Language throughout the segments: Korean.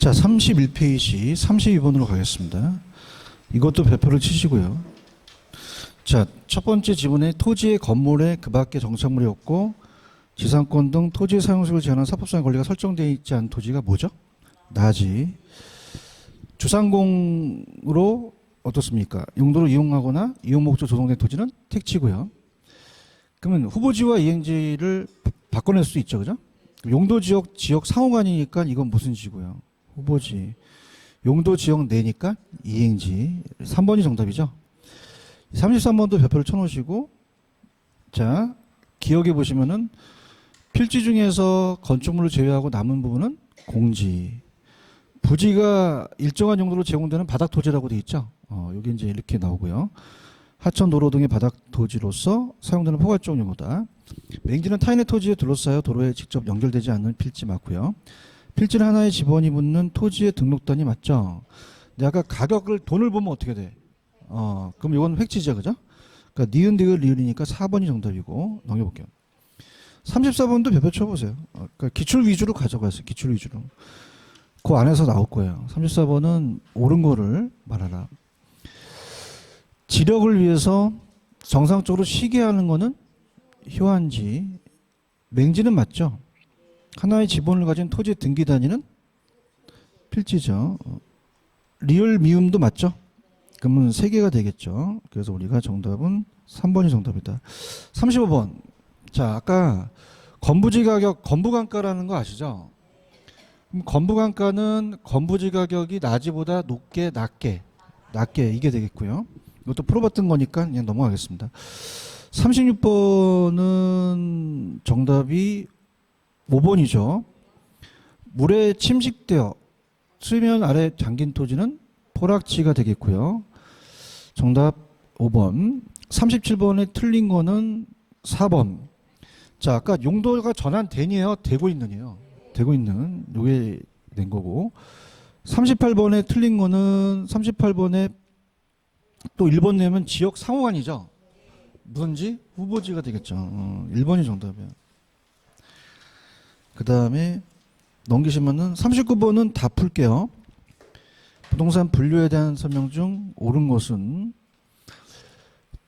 자, 31페이지 32번으로 가겠습니다. 이것도 배표를 치시고요. 자, 첫 번째 지문에 토지의 건물에 그 밖에 정착물이 없고 지상권 등 토지의 사용식을 제한한 사법상의 권리가 설정되어 있지 않은 토지가 뭐죠? 나지. 주상공으로 어떻습니까? 용도로 이용하거나 이용 목적 조성된 토지는 택지고요. 그러면 후보지와 이행지를 바꿔낼 수 있죠, 그죠? 용도 지역 상호간이니까 이건 무슨 지고요? 후보지. 용도 지역 내니까 이행지. 3번이 정답이죠. 33번도 별표를 쳐놓으시고, 자, 기억해 보시면은 필지 중에서 건축물을 제외하고 남은 부분은 공지. 부지가 일정한 용도로 제공되는 바닥 토지라고 되어 있죠. 여기 이제 이렇게 나오고요. 하천, 도로 등의 바닥 토지로서 사용되는 포괄적 용도다. 맹지는 타인의 토지에 둘러싸여 도로에 직접 연결되지 않는 필지 맞고요. 필지는 하나의 지번이 붙는 토지의 등록단이 맞죠. 근데 아까 가격을 돈을 보면 어떻게 돼? 그럼 이건 획지죠, 그죠? 그러니까 니은 디귿 리을이니까 4번이 정답이고 넘겨볼게요. 34번도 별표 쳐보세요. 그러니까 기출 위주로 가져가세요. 기출 위주로. 그 안에서 나올 거예요. 34번은 옳은 거를 말하라. 지력을 위해서 정상적으로 쉬게 하는 거는 효한지. 맹지는 맞죠? 하나의 지번을 가진 토지 등기 단위는 필지죠. 리을 미음도 맞죠? 그러면 3개가 되겠죠. 그래서 우리가 정답은 3번이 정답이다. 35번. 자, 아까 건부지 가격, 건부간가라는 거 아시죠? 그럼 건부간가는 건부지 가격이 나지보다 낮게 이게 되겠고요. 이것도 풀어봤던 거니까 그냥 넘어가겠습니다. 36번은 정답이 5번이죠. 물에 침식되어 수면 아래 잠긴 토지는 포락지가 되겠고요. 정답 5번. 37번에 틀린 거는 4번. 자, 아까 용도가 전환되니요, 되고 있느냐요. 되고 있는 요게 된 거고. 38번에 틀린 거는 38번에 또 1번 내면 지역 상호간이죠. 무슨지? 후보지가 되겠죠. 1번이 정답이에요. 그 다음에 넘기시면은 39번은 다 풀게요. 부동산 분류에 대한 설명 중 옳은 것은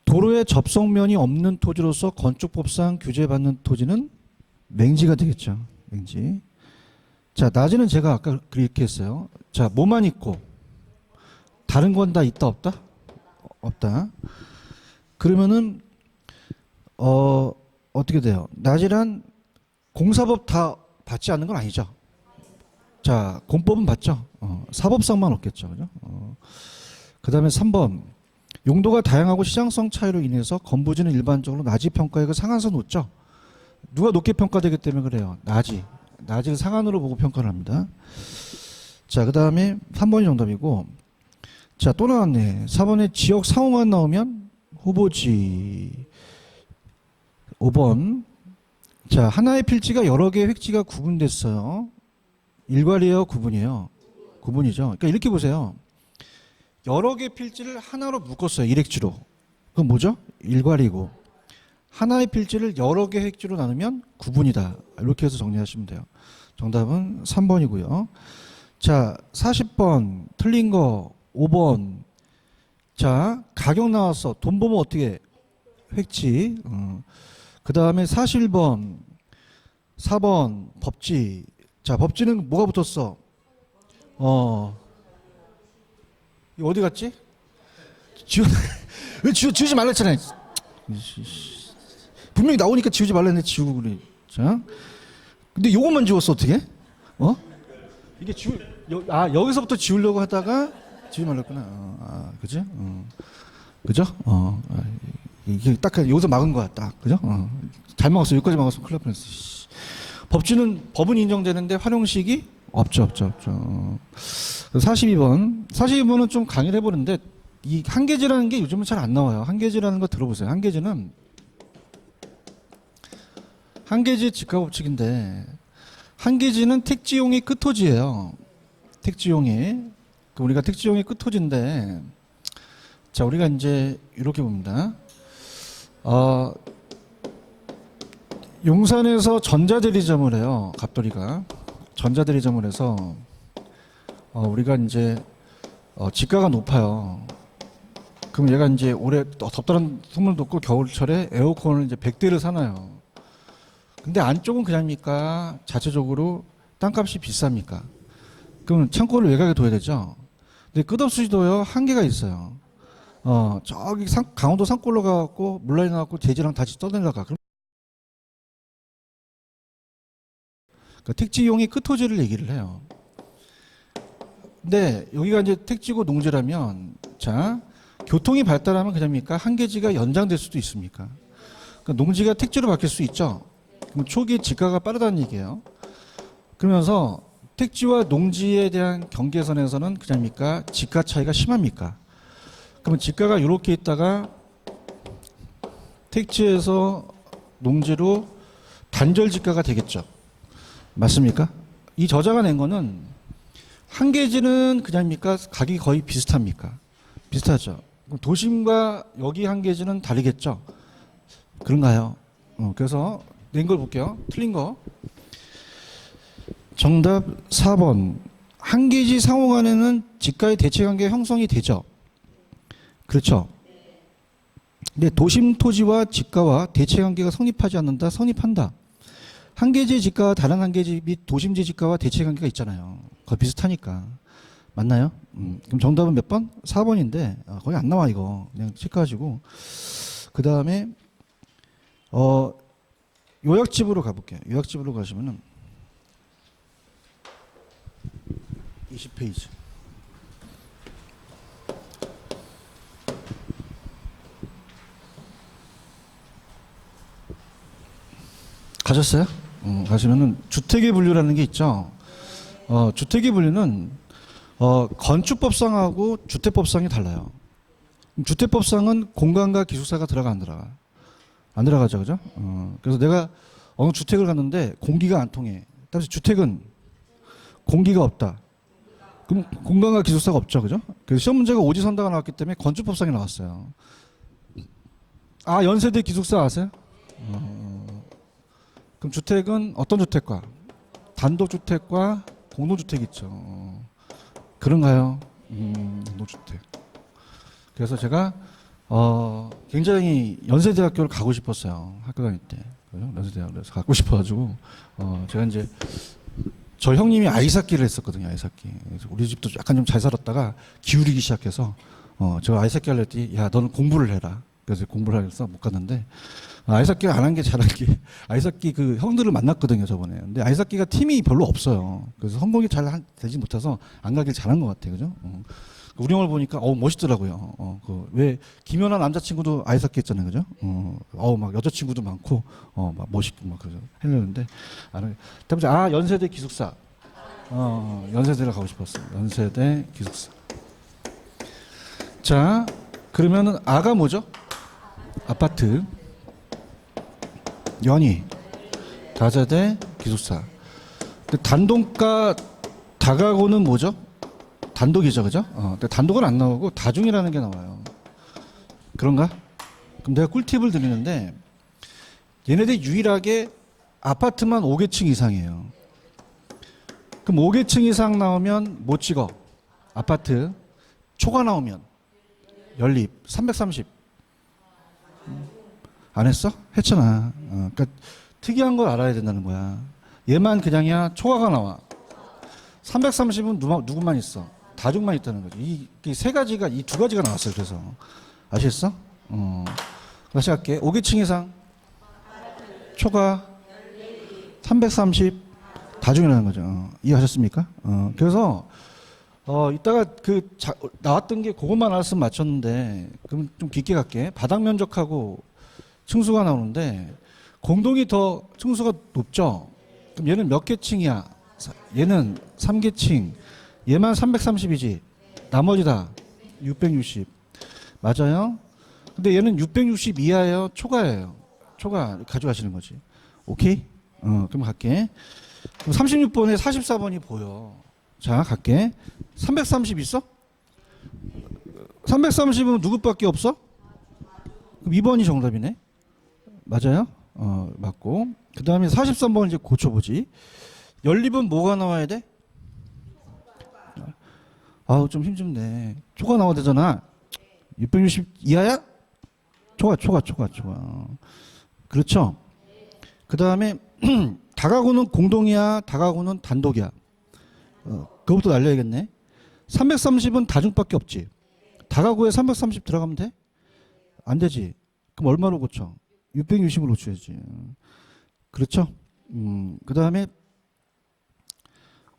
도로에 접속면이 없는 토지로서 건축법상 규제받는 토지는 맹지가 되겠죠. 맹지. 자, 낮이는 제가 아까 그렇게 했어요. 자, 뭐만 있고 다른 건 다 있다 없다? 없다. 그러면은 어떻게 돼요? 낮이란 공사법 다 받지 않는 건 아니죠. 자, 공법은 받죠. 사법상만 없겠죠. 그죠? 그 다음에 3번. 용도가 다양하고 시장성 차이로 인해서 건부지는 일반적으로 낮이 평가액을 상한선 놓죠. 누가 높게 평가되기 때문에 그래요. 낮이를 상한으로 보고 평가를 합니다. 자, 그 다음에 3번이 정답이고. 자, 또 나왔네. 4번에 지역 상호만 나오면 후보지. 5번. 자, 하나의 필지가 여러 개의 획지가 구분됐어요. 일괄이에요, 구분이에요? 구분이죠. 그러니까 이렇게 보세요. 여러 개의 필지를 하나로 묶었어요. 일획지로. 그건 뭐죠? 일괄이고. 하나의 필지를 여러 개의 획지로 나누면 구분이다. 이렇게 해서 정리하시면 돼요. 정답은 3번이고요. 자, 40번 틀린 거 5번. 자, 가격 나왔어. 돈 보면 어떻게? 획지. 그 다음에 41번 4번 법지. 자, 법지는 뭐가 붙었어? 이거 어디 갔지? 지우지 말라 했잖아요. 분명히 나오니까 지우지 말라 했는데 지우고 그래. 자, 근데 요것만 지웠어. 어떻게? 이게 여기서부터 지우려고 하다가 지우지 말랬구나. 그지? 그죠? 이게 딱 여기서 막은 거야. 딱. 그죠? 잘 막았어. 여기까지 막았어. 큰일 날 뻔했어. 법은 인정되는데 활용식이 없죠. 42번은 좀 강의를 해보는데 이 한계지라는 게 요즘은 잘 안 나와요. 한계지라는 거 들어보세요. 한계지 직가법칙인데 한계지는 택지용의 끝토지예요. 택지용의. 우리가 택지용의 끝토지인데 자, 우리가 이제 이렇게 봅니다. 용산에서 전자대리점을 해요. 갑돌이가 전자대리점을 해서 우리가 이제 지가가 높아요. 그럼 얘가 이제 올해 덥다는 소문도 없고 겨울철에 에어컨을 이제 100대를 사나요. 근데 안쪽은 그냥입니까? 자체적으로 땅값이 비쌉니까? 그럼 창고를 외곽에 둬야 되죠. 근데 끝없이도요 한계가 있어요. 저기 강원도 산골로 가갖고 물라인 나갖고 돼지랑 다시 떠내려가. 그러니까 택지용이 끝토지를 얘기를 해요. 근데 여기가 이제 택지고 농지라면 자 교통이 발달하면 그냥입니까? 한계지가 연장될 수도 있습니까? 그러니까 농지가 택지로 바뀔 수 있죠. 그럼 초기 지가가 빠르다는 얘기예요. 그러면서 택지와 농지에 대한 경계선에서는 그냥입니까? 지가 차이가 심합니까? 그러면 지가가 이렇게 있다가 택지에서 농지로 단절 지가가 되겠죠. 맞습니까? 이 저자가 낸 거는 한계지는 그냥입니까? 가격이 거의 비슷합니까? 비슷하죠. 도심과 여기 한계지는 다르겠죠. 그런가요? 그래서 낸 걸 볼게요. 틀린 거. 정답 4번. 한계지 상호간에는 지가의 대체관계 형성이 되죠. 그렇죠. 근데 도심 토지와 지가와 대체관계가 성립하지 않는다. 성립한다. 한계지 지가와 다른 한계지 및 도심지 지가와 대체관계가 있잖아요. 거의 비슷하니까. 맞나요? 그럼 정답은 몇 번? 4번인데 거의 안 나와 이거. 그냥 체크하시고. 그 다음에 요약집으로 가볼게요. 요약집으로 가시면은 20페이지. 가셨어요? 가시면은 주택의 분류라는 게 있죠. 주택의 분류는 건축법상하고 주택법상이 달라요. 주택법상은 공간과 기숙사가 들어가 안 들어가? 안 들어가죠, 그죠? 그래서 내가 어느 주택을 갔는데 공기가 안 통해. 따라서 주택은 공기가 없다. 그럼 공간과 기숙사가 없죠, 그죠? 그래서 시험 문제가 오지선다가 나왔기 때문에 건축법상이 나왔어요. 연세대 기숙사 아세요? 그럼 주택은 어떤 주택과? 단독주택과 공동주택 있죠. 그런가요? 공동주택. 그래서 제가 굉장히 연세대학교를 가고 싶었어요. 학교 다닐 때. 연세대학교에서 가고 싶어가지고 제가 이제 저 형님이 아이삭기를 했었거든요. 아이삭기. 그래서 우리 집도 약간 좀 잘 살았다가 기울이기 시작해서 제가 아이삭기 하려 했더니 야 너는 공부를 해라. 그래서 공부를 해서 못 갔는데 아이삭기를 안 한 게 잘한 게 아이삭기 그 형들을 만났거든요 저번에. 근데 아이삭기가 팀이 별로 없어요. 그래서 성공이 잘 되지 못해서 안 가길 잘한 것 같아요, 그죠? 우리 형을 보니까 멋있더라고요. 왜 김연아 남자친구도 아이삭기 했잖아요, 그죠? 막 여자친구도 많고 막 멋있고 막 그러죠. 했는데 연세대 기숙사. 연세대를 가고 싶었어요. 연세대 기숙사. 자, 그러면은 아가 뭐죠? 아파트. 연희, 다세대, 기숙사. 단독과 다가구는 뭐죠? 단독이죠, 그죠? 근데 단독은 안 나오고 다중이라는 게 나와요. 그런가? 그럼 내가 꿀팁을 드리는데 얘네들 유일하게 아파트만 5계층 이상이에요. 그럼 5계층 이상 나오면 뭐 찍어? 아파트. 초과 나오면 연립 330. 안 했어? 했잖아. 그러니까 특이한 걸 알아야 된다는 거야. 얘만 그냥이야 초과가 나와. 330은 누구만 있어? 다중만 있다는 거지. 이 세 가지가 이 두 가지가 나왔어요. 그래서 아시겠어? 다시 할게. 5계층 이상 초과 330 다중이라는 거죠. 이해하셨습니까? 그래서 이따가 나왔던 게 그것만 알았으면 맞췄는데 그럼 좀 깊게 갈게. 바닥 면적하고 층수가 나오는데 공동이 더 층수가 높죠. 그럼 얘는 몇 개층이야? 얘는 3계층. 얘만 330이지. 나머지 다 660. 맞아요? 근데 얘는 660 이하예요? 초과예요? 초과 가져가시는 거지. 오케이? 그럼 갈게. 그럼 36번에 44번이 보여. 자, 갈게. 330 있어? 330은 누구밖에 없어? 그럼 2번이 정답이네. 맞아요? 맞고. 그 다음에 43번 이제 고쳐보지. 연립은 뭐가 나와야 돼? 아우 좀 힘줍네. 초과 나와야 되잖아. 660 이하야? 초과. 그렇죠. 그 다음에 다가구는 공동이야, 다가구는 단독이야. 그것부터 날려야겠네. 330은 다중밖에 없지. 다가구에 330 들어가면 돼? 안 되지. 그럼 얼마로 고쳐? 660으로 고쳐야지. 그렇죠? 그 다음에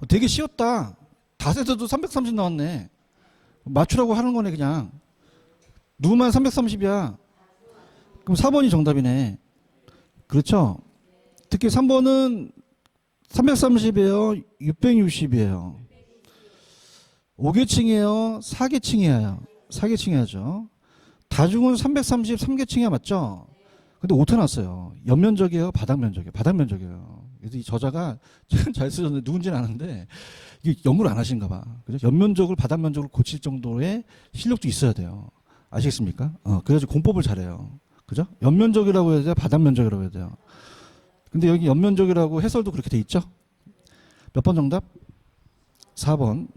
되게 쉬웠다. 다세서도 330 나왔네. 맞추라고 하는 거네 그냥. 누구만 330이야. 그럼 4번이 정답이네. 그렇죠? 특히 3번은 330이에요. 660이에요. 5계층이에요. 4계층이에요. 4계층이야죠. 다중은 330, 3계층이야 맞죠? 근데 오타 났어요. 옆면적이에요. 바닥면적이에요. 바닥면적이에요. 그래서 이 저자가 잘 쓰셨는데 누군지는 아는데 이게 연구를 안 하신가 봐. 그죠? 옆면적을 바닥면적으로 고칠 정도의 실력도 있어야 돼요. 아시겠습니까? 그래서 공법을 잘해요. 그죠? 옆면적이라고 해야 돼요? 바닥면적이라고 해야 돼요? 근데 여기 옆면적이라고 해설도 그렇게 돼 있죠? 몇 번 정답? 4번.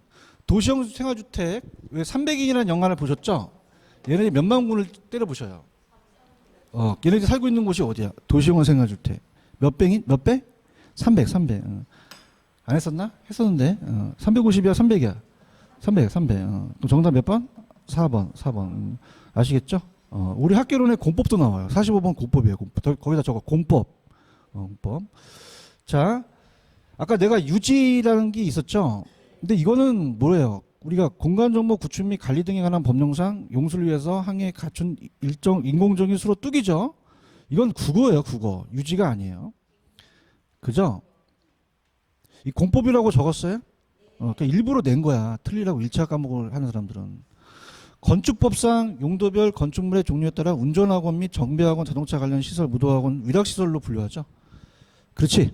도시형 생활주택 왜 300인이라는 영화를 보셨죠? 얘네들이 몇만 군을 때려보셔요. 얘네들이 살고 있는 곳이 어디야? 도시형 생활주택. 몇 백인? 몇 배? 300. 안 했었나? 했었는데. 350이야, 300이야. 300. 그럼 정답 몇 번? 4번. 아시겠죠? 우리 학개론에 공법도 나와요. 45번 공법이에요. 거기다 적어. 공법. 공법. 자, 아까 내가 유지라는 게 있었죠? 근데 이거는 뭐예요? 우리가 공간정보 구축 및 관리 등에 관한 법령상 용수를 위해서 항해에 갖춘 일정 인공적인 수로 뚝이죠. 이건 국어예요, 국어. 유지가 아니에요. 그죠? 이 공법이라고 적었어요? 그러니까 일부러 낸 거야. 틀리라고 1차 과목을 하는 사람들은. 건축법상 용도별 건축물의 종류에 따라 운전학원 및 정비학원, 자동차 관련 시설, 무도학원, 위락시설로 분류하죠. 그렇지.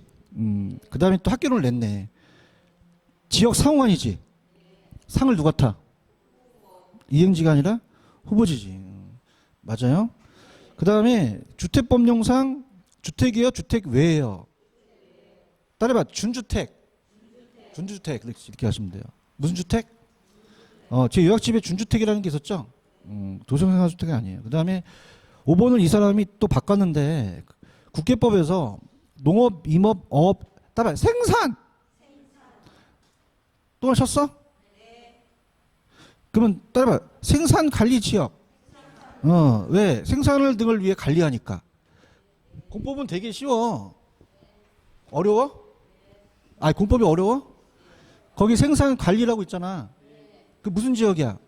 그 다음에 또 학교를 냈네. 지역 상호간이지. 상을 누가 타? 이행지가 아니라 후보지지. 맞아요. 그 다음에 주택법령상 주택이에요? 주택 외예요? 따라해봐. 준주택 이렇게 하시면 돼요. 무슨 주택? 제 요약집에 준주택이라는 게 있었죠? 도시생활주택이 아니에요. 그 다음에 5번을 이 사람이 또 바꿨는데 국계법에서 농업, 임업, 어업, 따라해. 생산! 또 하셨어? 그러면 따라해봐. 생산관리지역. 왜? 생산을 등을 위해 관리하니까. 공법은 되게 쉬워. 어려워? 공법이 어려워? 거기 생산관리라고 있잖아. 그 무슨 지역이야?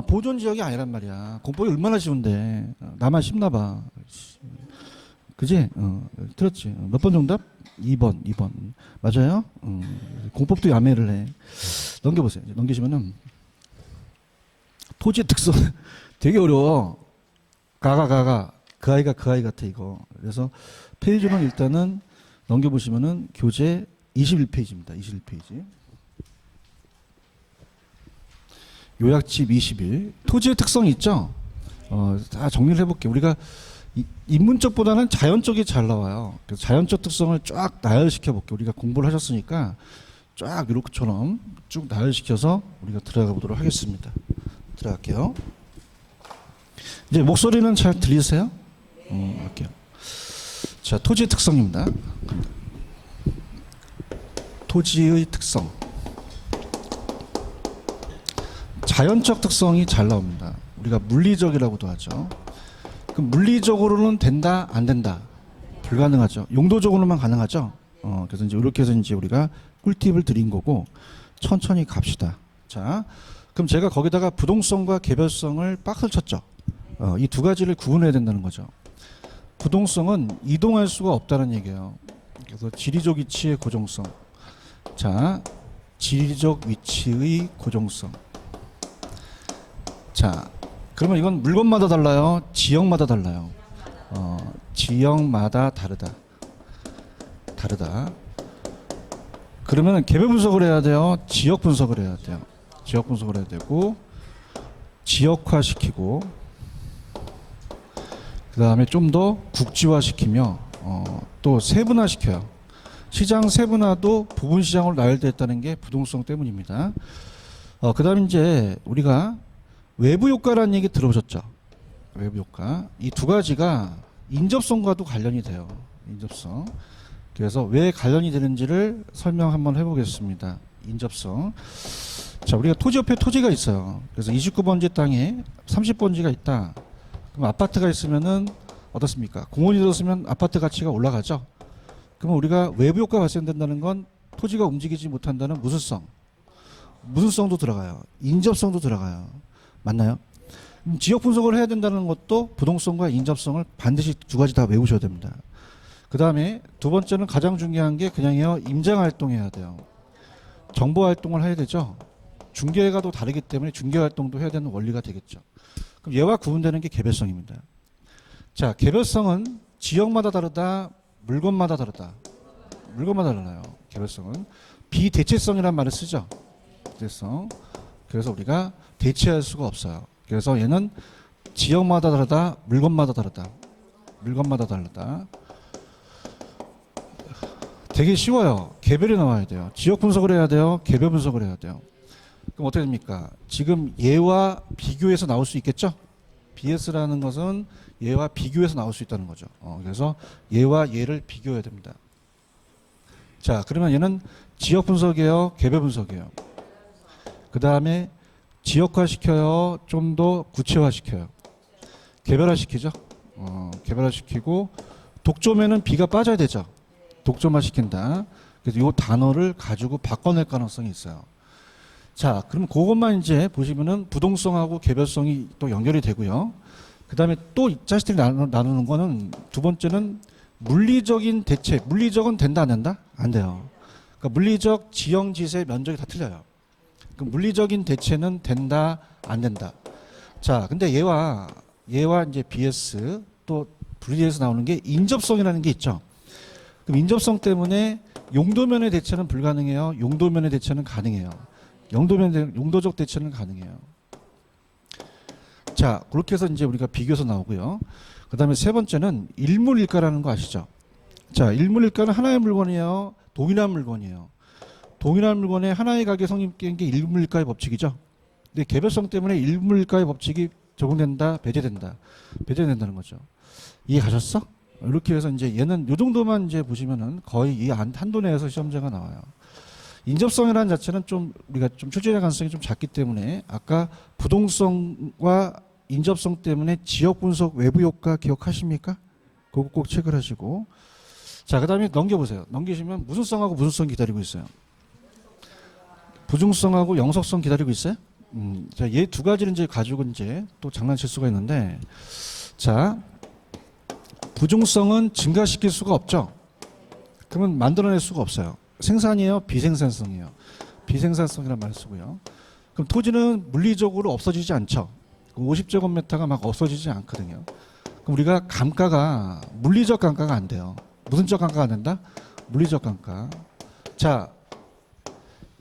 보존 지역이 아니란 말이야. 공법이 얼마나 쉬운데. 나만 쉽나 봐. 그지? 들었지? 몇 번 정답? 2번. 맞아요? 공법도 야매를 해. 넘겨보세요. 넘기시면은 토지의 특성 되게 어려워. 가가 그 아이가 그 아이 같아 이거. 그래서 페이지는 일단은 넘겨보시면은 교재 21페이지입니다. 21페이지. 요약집 21. 토지의 특성이 있죠? 다 정리를 해볼게요. 우리가 인문적보다는 자연적이 잘 나와요. 그래서 자연적 특성을 쫙 나열시켜 볼게요. 우리가 공부를 하셨으니까 쫙 이렇게처럼 쭉 나열시켜서 우리가 들어가 보도록 하겠습니다. 들어갈게요. 이제 목소리는 잘 들리세요? 할게요. 자, 토지의 특성입니다. 토지의 특성. 자연적 특성이 잘 나옵니다. 우리가 물리적이라고도 하죠. 그럼 물리적으로는 된다, 안 된다? 불가능하죠. 용도적으로만 가능하죠. 그래서 이제 이렇게 해서 이제 우리가 꿀팁을 드린 거고 천천히 갑시다. 자, 그럼 제가 거기다가 부동성과 개별성을 박스를 쳤죠. 이 두 가지를 구분해야 된다는 거죠. 부동성은 이동할 수가 없다는 얘기예요. 그래서 지리적 위치의 고정성. 자, 지리적 위치의 고정성. 자, 그러면 이건 물건마다 달라요? 지역마다 달라요? 지역마다 다르다. 그러면 개별 분석을 해야 돼요? 지역 분석을 해야 돼요? 지역 분석을 해야 되고 지역화시키고 그 다음에 좀 더 국지화시키며 또 세분화시켜요. 시장 세분화도 부분 시장으로 나열되어 있다는 게 부동성 때문입니다. 그다음에 이제 우리가 외부 효과라는 얘기 들어보셨죠? 외부 효과. 이 두 가지가 인접성과도 관련이 돼요. 인접성. 그래서 왜 관련이 되는지를 설명 한번 해보겠습니다. 인접성. 자, 우리가 토지 옆에 토지가 있어요. 그래서 29번지 땅에 30번지가 있다. 그럼 아파트가 있으면은 어떻습니까? 공원이 들었으면 아파트 가치가 올라가죠. 그러면 우리가 외부 효과가 발생된다는 건 토지가 움직이지 못한다는 무슨성. 무슨성도 들어가요. 인접성도 들어가요. 맞나요? 지역 분석을 해야 된다는 것도 부동성과 인접성을 반드시 두 가지 다 외우셔야 됩니다. 그 다음에 두 번째는 가장 중요한 게 그냥요, 임장 활동해야 돼요. 정보 활동을 해야 되죠. 중개가 또 다르기 때문에 중개 활동도 해야 되는 원리가 되겠죠. 그럼 얘와 구분되는 게 개별성입니다. 자, 개별성은 지역마다 다르다, 물건마다 다르다. 물건마다 달라요. 개별성은 비대체성이라는 말을 쓰죠. 대체성. 그래서 우리가 대체할 수가 없어요. 그래서 얘는 지역마다 다르다, 물건마다 다르다. 물건마다 다르다. 되게 쉬워요. 개별이 나와야 돼요. 지역 분석을 해야 돼요. 개별 분석을 해야 돼요. 그럼 어떻게 됩니까? 지금 얘와 비교해서 나올 수 있겠죠? BS라는 것은 얘와 비교해서 나올 수 있다는 거죠. 그래서 얘와 얘를 비교해야 됩니다. 자, 그러면 얘는 지역 분석이에요? 개별 분석이에요? 그 다음에 지역화 시켜요? 좀 더 구체화 시켜요? 개별화 시키죠? 개별화 시키고 독점에는 B가 빠져야 되죠? 독점화 시킨다. 그래서 이 단어를 가지고 바꿔낼 가능성이 있어요. 자, 그럼 그것만 이제 보시면은 부동성하고 개별성이 또 연결이 되고요. 그 다음에 또 이 자식들이 나누는 거는 두 번째는 물리적인 대책. 물리적은 된다, 안 된다? 안 돼요. 그러니까 물리적, 지형, 지세, 면적이 다 틀려요. 그 물리적인 대체는 된다, 안 된다. 자, 근데 얘와 이제 BS 또 분리해서 나오는 게 인접성이라는 게 있죠. 그럼 인접성 때문에 용도면의 대체는 불가능해요. 용도면의 대체는 가능해요. 용도적 대체는 가능해요. 자, 그렇게 해서 이제 우리가 비교해서 나오고요. 그 다음에 세 번째는 일물일가라는 거 아시죠? 자, 일물일가는 하나의 물건이에요. 동일한 물건이에요. 동일한 물건에 하나의 가격이 성립된 게 일물일가의 법칙이죠. 근데 개별성 때문에 일물일가의 법칙이 적용된다, 배제된다는 거죠. 이해 가셨어? 이렇게 해서 이제 얘는 요 정도만 이제 보시면은 거의 이 한도 내에서 시험제가 나와요. 인접성이라는 자체는 좀 우리가 좀 출제될 가능성이 좀 작기 때문에 아까 부동성과 인접성 때문에 지역 분석 외부 효과 기억하십니까? 그거 꼭 체크하시고. 자, 그다음에 넘겨보세요. 넘기시면 무슨성하고 무슨성 기다리고 있어요. 부중성하고 영속성 기다리고 있어요. 자, 얘 두 가지를 이제 가지고 이제 또 장난칠 수가 있는데, 자, 부중성은 증가시킬 수가 없죠. 그러면 만들어낼 수가 없어요. 생산이에요, 비생산성이에요. 비생산성이라는 말을 쓰고요. 그럼 토지는 물리적으로 없어지지 않죠. 50제곱미터가 막 없어지지 않거든요. 그럼 우리가 감가가 물리적 감가가 안 돼요. 무슨 적 감가가 안 된다? 물리적 감가. 자,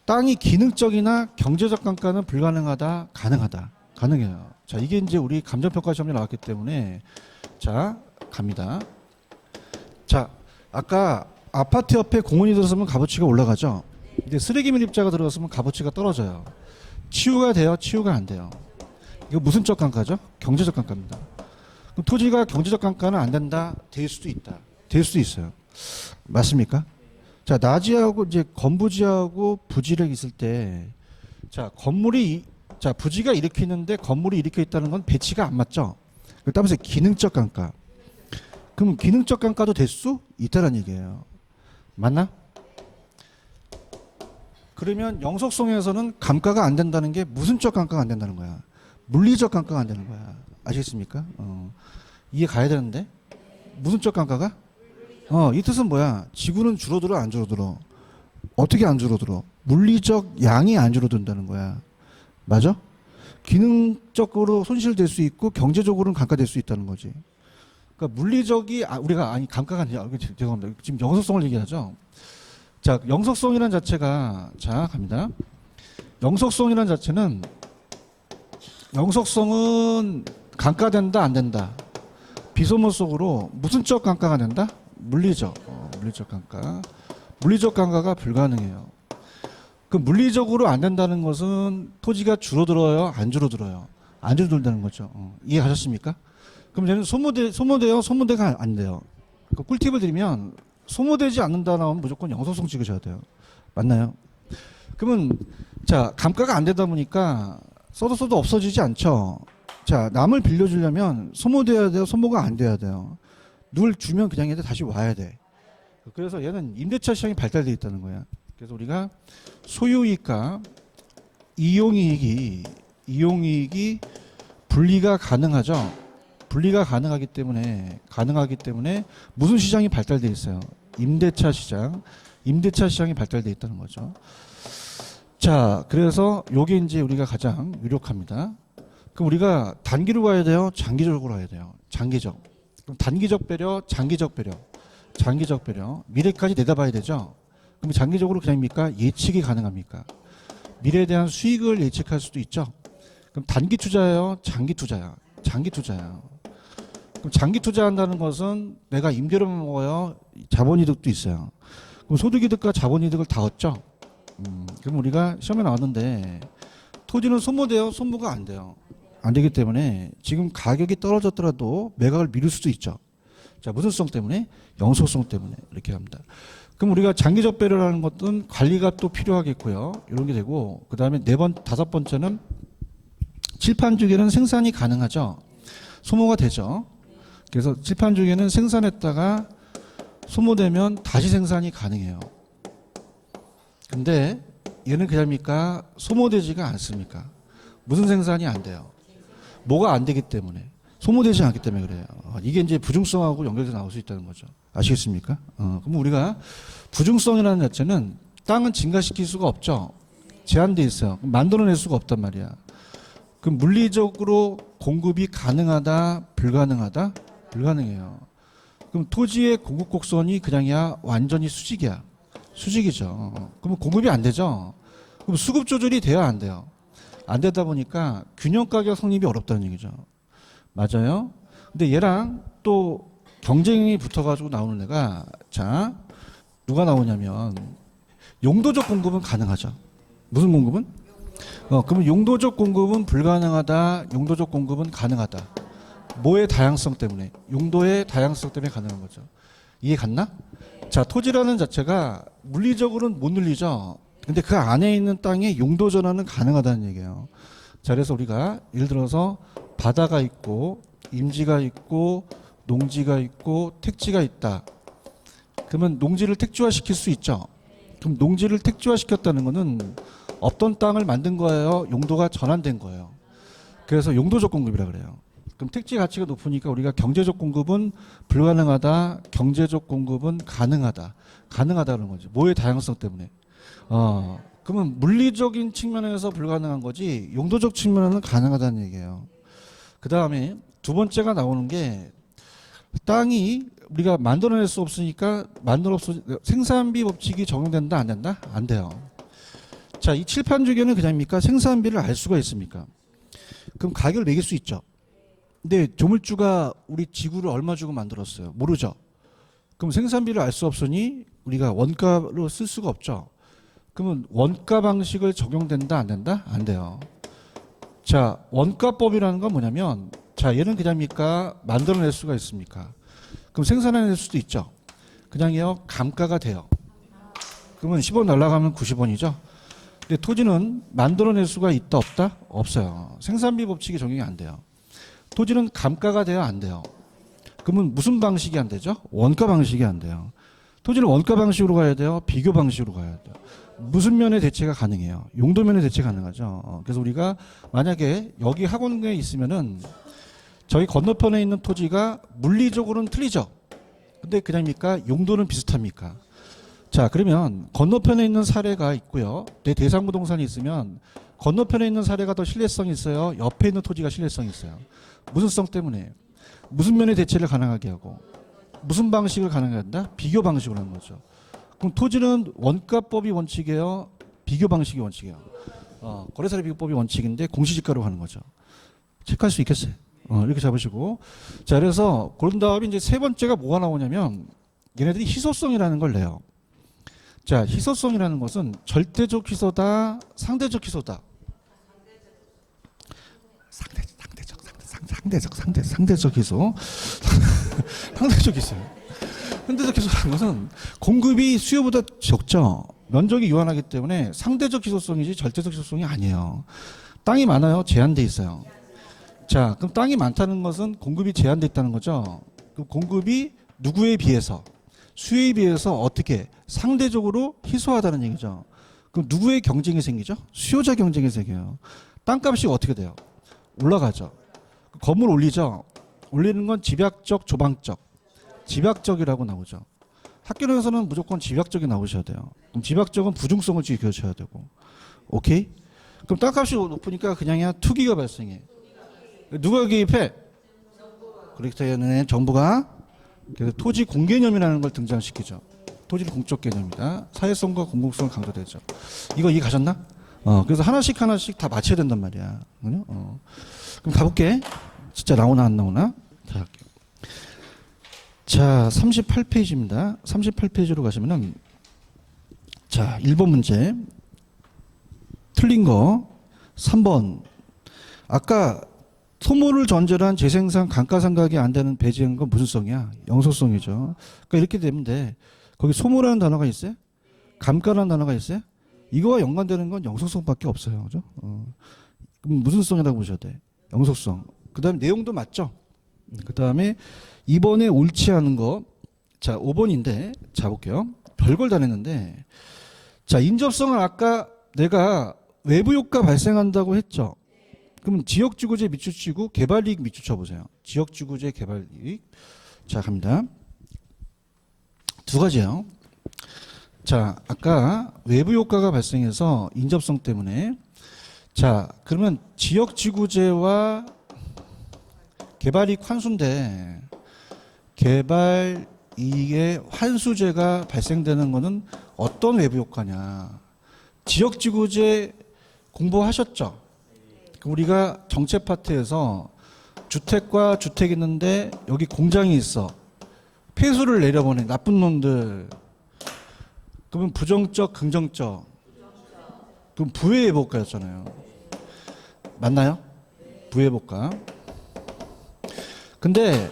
땅이 기능적이나 경제적 감가는 불가능하다, 가능하다, 가능해요. 자, 이게 이제 우리 감정평가 시험에 나왔기 때문에 자, 갑니다. 자, 아까 아파트 옆에 공원이 들어서면 값어치가 올라가죠. 근데 쓰레기 밀입자가 들어갔으면 값어치가 떨어져요. 치유가 돼요? 치유가 안 돼요. 이거 무슨 적 감가죠? 경제적 감가입니다. 그럼 토지가 경제적 감가는 안 된다? 될 수도 있다. 될 수도 있어요. 맞습니까? 자, 나지하고 이제 건부지하고 부지를 있을 때, 자, 자, 부지가 이렇게 있는데 건물이 이렇게 있다는 건 배치가 안 맞죠? 따라서 기능적 감가. 그럼 기능적 감가도 될 수 있다는 얘기예요. 맞나? 그러면 영속성에서는 감가가 안 된다는 게 무슨적 감가가 안 된다는 거야? 물리적 감가가 안 되는 거야. 아시겠습니까? 이해 가야 되는데 무슨적 감가가? 이 뜻은 뭐야? 지구는 줄어들어, 안 줄어들어? 어떻게 안 줄어들어? 물리적 양이 안 줄어든다는 거야. 맞아? 기능적으로 손실될 수 있고 경제적으로는 감가될 수 있다는 거지. 그러니까 물리적이 감가가 아니라 죄송합니다. 지금 영속성을 얘기하죠. 자, 영속성이라는 자체가 자, 갑니다. 영속성이라는 자체는 영속성은 감가된다, 안 된다? 비소모 속으로 무슨적 감가가 된다? 물리적 감가. 물리적 감가가 불가능해요. 그 물리적으로 안 된다는 것은 토지가 줄어들어요, 안 줄어들어요? 안 줄어든다는 거죠. 이해하셨습니까? 그럼 얘는 소모돼요, 소모대가 안 돼요. 그 꿀팁을 드리면 소모되지 않는다 나오면 무조건 영속성 찍으셔야 돼요. 맞나요? 그러면 자, 감가가 안 되다 보니까 써도 없어지지 않죠. 자, 남을 빌려주려면 소모돼야 돼요, 소모가 안 돼야 돼요. 누굴 주면 그냥 얘들 다시 와야 돼. 그래서 얘는 임대차 시장이 발달되어 있다는 거야. 그래서 우리가 소유이익과 이용이익이 분리가 가능하죠. 분리가 가능하기 때문에 무슨 시장이 발달되어 있어요? 임대차 시장이 발달되어 있다는 거죠. 자, 그래서 요게 이제 우리가 가장 유력합니다. 그럼 우리가 단기로 가야 돼요? 장기적으로 가야 돼요? 장기적. 그럼 단기적 배려, 장기적 배려. 미래까지 내다봐야 되죠? 그럼 장기적으로 그냥입니까? 예측이 가능합니까? 미래에 대한 수익을 예측할 수도 있죠? 그럼 단기 투자예요? 장기 투자야? 장기 투자야. 그럼 장기 투자한다는 것은 내가 임대료 먹어요? 자본이득도 있어요. 그럼 소득이득과 자본이득을 다 얻죠? 그럼 우리가 시험에 나왔는데 토지는 소모돼요? 소모가 안 돼요? 안 되기 때문에 지금 가격이 떨어졌더라도 매각을 미룰 수도 있죠. 자, 무슨 성 때문에? 영속성 때문에 이렇게 합니다. 그럼 우리가 장기적 배려라는 것은 관리가 또 필요하겠고요. 이런 게 되고 그 다음에 다섯 번째는 칠판 주기는 생산이 가능하죠. 소모가 되죠. 그래서 칠판 주기는 생산했다가 소모되면 다시 생산이 가능해요. 근데 얘는 그냥입니까? 소모되지가 않습니까? 무슨 생산이 안 돼요? 뭐가 안 되기 때문에. 소모되지 않기 때문에 그래요. 이게 이제 부중성하고 연결돼서 나올 수 있다는 거죠. 아시겠습니까? 그럼 우리가 부중성이라는 자체는 땅은 증가시킬 수가 없죠. 제한돼 있어요. 만들어낼 수가 없단 말이야. 그럼 물리적으로 공급이 가능하다, 불가능하다? 불가능해요. 그럼 토지의 공급 곡선이 그냥이야 완전히 수직이야. 수직이죠. 그럼 공급이 안 되죠. 그럼 수급 조절이 돼야 안 돼요. 안 되다 보니까 균형 가격 성립이 어렵다는 얘기죠. 맞아요. 근데 얘랑 또 경쟁이 붙어가지고 나오는 애가 자 누가 나오냐면 용도적 공급은 가능하죠. 무슨 공급은? 그러면 용도적 공급은 불가능하다. 용도적 공급은 가능하다. 뭐의 다양성 때문에? 용도의 다양성 때문에 가능한 거죠. 이해 갔나? 자, 토지라는 자체가 물리적으로는 못 늘리죠. 근데 그 안에 있는 땅의 용도 전환은 가능하다는 얘기예요. 자, 그래서 우리가 예를 들어서 바다가 있고 임지가 있고 농지가 있고 택지가 있다. 그러면 농지를 택지화시킬 수 있죠. 그럼 농지를 택지화시켰다는 것은 어떤 땅을 만든 거예요? 용도가 전환된 거예요. 그래서 용도적 공급이라 그래요. 그럼 택지 가치가 높으니까 우리가 경제적 공급은 불가능하다, 경제적 공급은 가능하다. 가능하다는 거죠. 뭐의 다양성 때문에. 그러면 물리적인 측면에서 불가능한 거지 용도적 측면에는 가능하다는 얘기예요. 그 다음에 두 번째가 나오는 게 땅이 우리가 만들어낼 수 없으니까 생산비 법칙이 적용된다 안 된다? 안 돼요. 자, 이 칠판 주기는 그냥입니까? 생산비를 알 수가 있습니까? 그럼 가격을 매길 수 있죠. 근데 조물주가 우리 지구를 얼마 주고 만들었어요? 모르죠. 그럼 생산비를 알 수 없으니 우리가 원가로 쓸 수가 없죠. 그러면 원가 방식을 적용된다 안 된다? 안 돼요. 자, 원가법이라는 건 뭐냐면 자, 얘는 그냥입니까? 만들어낼 수가 있습니까? 그럼 생산해낼 수도 있죠. 그냥요 감가가 돼요. 그러면 10원 날라가면 90원이죠. 근데 토지는 만들어낼 수가 있다 없다? 없어요. 생산비 법칙이 적용이 안 돼요. 토지는 감가가 돼요 안 돼요? 그러면 무슨 방식이 안 되죠? 원가 방식이 안 돼요. 토지는 원가 방식으로 가야 돼요? 비교 방식으로 가야 돼요? 무슨 면의 대체가 가능해요? 용도 면의 대체 가능하죠. 그래서 우리가 만약에 여기 학원에 있으면은 저희 건너편에 있는 토지가 물리적으로는 틀리죠. 근데 그냥입니까? 용도는 비슷합니까? 자, 그러면 건너편에 있는 사례가 있고요. 내 대상 부동산이 있으면 건너편에 있는 사례가 더 신뢰성이 있어요. 옆에 있는 토지가 신뢰성이 있어요. 무슨 성 때문에? 무슨 면의 대체를 가능하게 하고 무슨 방식을 가능하게 한다? 비교 방식으로 하는 거죠. 그럼 토지는 원가법이 원칙이에요. 비교 방식이 원칙이에요. 거래사례 비교법이 원칙인데 공시지가로 하는 거죠. 체크할 수 있겠어요. 이렇게 잡으시고. 자, 그래서 그런 다음에 이제 세 번째가 뭐가 나오냐면 얘네들이 희소성이라는 걸 내요. 자, 희소성이라는 것은 절대적 희소다, 상대적 희소다. 상대적 희소. 상대적 희소. 상대적 희소라는 것은 공급이 수요보다 적죠. 면적이 유한하기 때문에 상대적 희소성이지 절대적 희소성이 아니에요. 땅이 많아요? 제한돼 있어요. 자, 그럼 땅이 많다는 것은 공급이 제한돼 있다는 거죠. 그 공급이 누구에 비해서? 수요에 비해서 어떻게 상대적으로 희소하다는 얘기죠. 그럼 누구의 경쟁이 생기죠? 수요자 경쟁이 생겨요. 땅값이 어떻게 돼요? 올라가죠. 건물 올리죠. 올리는 건 집약적, 조방적. 집약적이라고 나오죠. 학교에서는 무조건 집약적이 나오셔야 돼요. 그럼 집약적은 부중성을 지켜셔야 되고. 오케이? 그럼 땅값이 높으니까 그냥이야 투기가 발생해. 누가 개입해? 그렇기 때문에 정부가 그래서 토지 공개념이라는 걸 등장시키죠. 토지는 공적 개념이다. 사회성과 공공성을 강조되죠. 이거 이해 가셨나? 그래서 하나씩 다 맞춰야 된단 말이야. 그럼 가볼게. 진짜 나오나 안 나오나? 자, 할게요. 자, 38페이지입니다. 38페이지로 가시면은 자, 1번 문제. 틀린 거 3번. 아까 소모를 전제로 한 재생산 감가상각이 안 되는 배제한 건 무슨 성이야? 영속성이죠. 그러니까 이렇게 되면 돼. 거기 소모라는 단어가 있어요? 감가라는 단어가 있어요? 이거와 연관되는 건 영속성밖에 없어요. 그죠? 그럼 무슨 성이라고 보셔야 돼? 영속성. 그 다음에 내용도 맞죠? 그 다음에 2번에 옳지 않은 거. 자, 5번인데. 자, 볼게요. 별걸 다 냈는데. 자, 인접성은 아까 내가 외부 효과 발생한다고 했죠? 그럼 지역지구제 밑줄치고 개발이익 밑줄 쳐보세요. 지역지구제 개발이익. 자, 갑니다. 두 가지요. 자, 아까 외부 효과가 발생해서 인접성 때문에. 자, 그러면 지역지구제와 개발이익 환수인데 개발이익의 환수제가 발생되는 것은 어떤 외부 효과냐. 지역지구제 공부하셨죠? 우리가 정책 파트에서 주택과 주택이 있는데 여기 공장이 있어. 폐수를 내려보내. 나쁜 놈들. 그러면 부정적, 긍정적. 그럼 부의해볼까였잖아요. 맞나요? 부의해볼까. 근데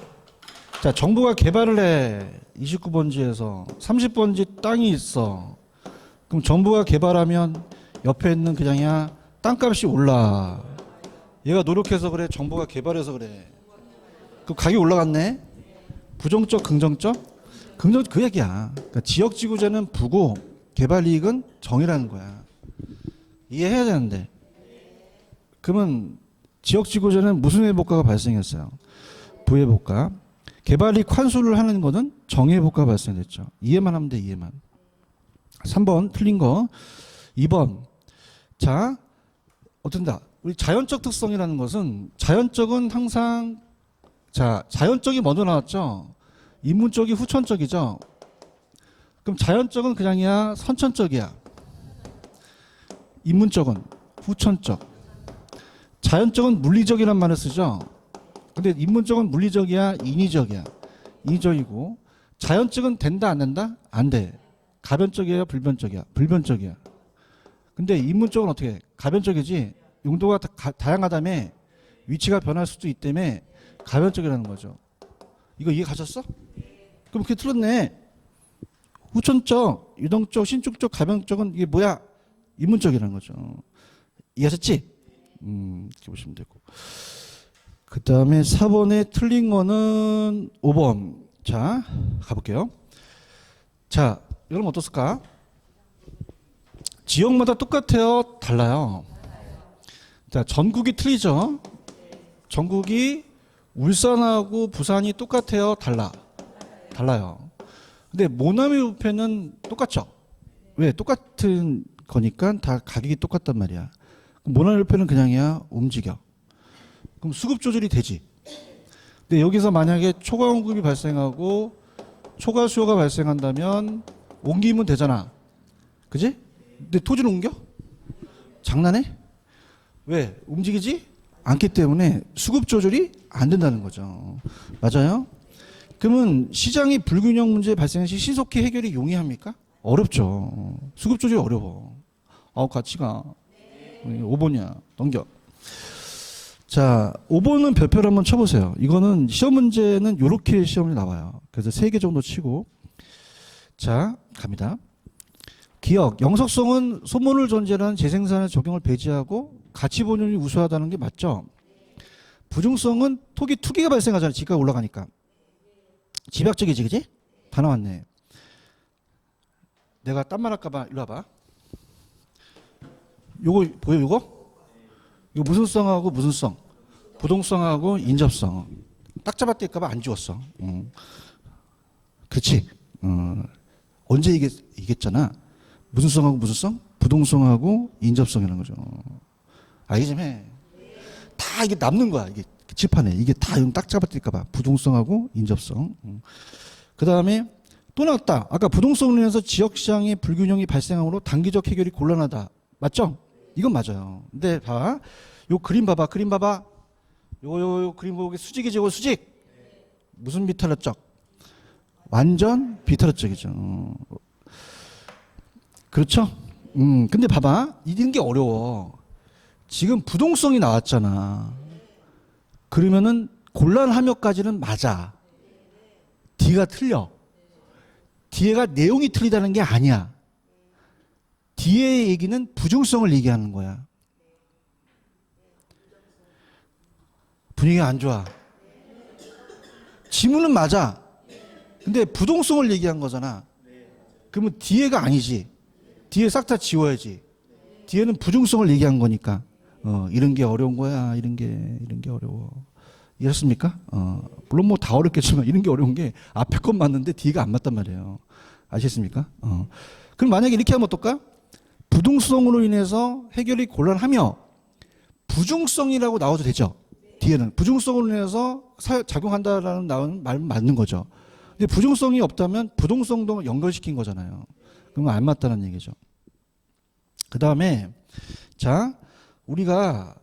자, 정부가 개발을 해. 29번지에서 30번지 땅이 있어. 그럼 정부가 개발하면 옆에 있는 그냥이야 땅값이 올라. 얘가 노력해서 그래? 정부가 개발해서 그래? 그 가격이 올라갔네? 부정적, 긍정적? 긍정, 그 얘기야. 그러니까 지역지구제는 부고 개발이익은 정이라는 거야. 이해해야 되는데. 그러면 지역지구제는 무슨 회복가가 발생했어요? 부회복가. 개발이익 환수를 하는 거는 정회복가가 발생했죠. 이해만 하면 돼, 이해만. 3번 틀린 거. 2번. 자, 어떤다. 우리 자연적 특성이라는 것은 자연적은 항상 자, 자연적이 먼저 나왔죠. 인문적이 후천적이죠. 그럼 자연적은 그냥이야 선천적이야. 인문적은 후천적. 자연적은 물리적이란 말을 쓰죠. 근데 인문적은 물리적이야 인위적이야. 인위적이고 자연적은 된다 안 된다? 안 돼. 가변적이야 불변적이야? 불변적이야. 근데 인문적은 어떻게 해? 가변적이지. 용도가 다양하다며 위치가 변할 수도 있다며 가변적이라는 거죠. 이거 이해 가셨어? 그럼 그게 틀렸네. 후천적, 유동적, 신축적, 가변적은 이게 뭐야? 인문적이라는 거죠. 이해하셨지? 이렇게 보시면 되고. 그 다음에 4번에 틀린 거는 5번. 자, 가볼게요. 자, 여러분 어떻습니까? 지역마다 똑같아요? 달라요? 자, 전국이 틀리죠? 전국이 울산하고 부산이 똑같아요? 달라요. 근데 모나미 부패는 똑같죠? 왜? 똑같은 거니까 다 가격이 똑같단 말이야. 모나미 부패는 그냥이야 움직여. 그럼 수급 조절이 되지. 근데 여기서 만약에 초과 공급이 발생하고 초과 수요가 발생한다면 옮기면 되잖아. 그지? 근데 토지를 옮겨? 장난해? 왜? 움직이지 않기 때문에 수급 조절이 안 된다는 거죠. 맞아요? 그러면 시장이 불균형 문제 발생 시 신속히 해결이 용이합니까? 어렵죠. 수급 조절이 어려워. 같이 가. 5번이야. 넘겨. 자, 5번은 별표를 한번 쳐보세요. 이거는 시험 문제는 이렇게 시험이 나와요. 그래서 3개 정도 치고. 자, 갑니다. 기억, 영속성은 소모를 존재하는 재생산의 적용을 배제하고 가치 본연이 우수하다는 게 맞죠? 부중성은 토기 투기가 발생하잖아요. 지가가 올라가니까. 집약적이지, 그지? 다 나왔네. 내가 딴 말 할까봐 이리 와봐. 요거 보여, 요거? 이거 무슨 성하고 무슨 성? 부동성하고 인접성. 딱 잡아떼일까봐 안 지웠어. 그렇지. 언제 이겼잖아. 무슨 성하고 무슨 성? 부동성하고 인접성이라는 거죠. 알기 좀 해. 다 이게 남는 거야. 이게 칠판에. 이게 다 딱 잡아떼일까봐. 부동성하고 인접성. 그 다음에 또 나왔다. 아까 부동성으로 인해서 지역시장의 불균형이 발생함으로 단기적 해결이 곤란하다. 맞죠? 이건 맞아요. 근데 봐. 요 그림 봐봐. 그림 봐봐. 요 그림 보기 수직이지, 요 수직. 무슨 비탈락적? 완전 비탈락적이죠. 그렇죠? 근데 봐봐. 이런 게 어려워. 지금 부동성이 나왔잖아. 그러면은 곤란하며까지는 맞아. D가 틀려. D가 내용이 틀리다는 게 아니야. D의 얘기는 부중성을 얘기하는 거야. 분위기가 안 좋아. 지문은 맞아. 근데 부동성을 얘기한 거잖아. 그러면 뒤에가 아니지. 뒤에 싹 다 지워야지. 뒤에는 부중성을 얘기한 거니까. 이런 게 어려운 거야. 이런 게 어려워. 이해했습니까? 물론 뭐 다 어렵겠지만 이런 게 어려운 게 앞에 건 맞는데 뒤가 안 맞단 말이에요. 아시겠습니까? 그럼 만약에 이렇게 하면 어떨까? 부동성으로 인해서 해결이 곤란하며 부중성이라고 나와도 되죠. 뒤에는 부중성으로 인해서 작용한다라는 나오는 말 맞는 거죠. 근데 부중성이 없다면 부동성도 연결시킨 거잖아요. 그러면 안 맞다는 얘기죠. 그 다음에 자 우리가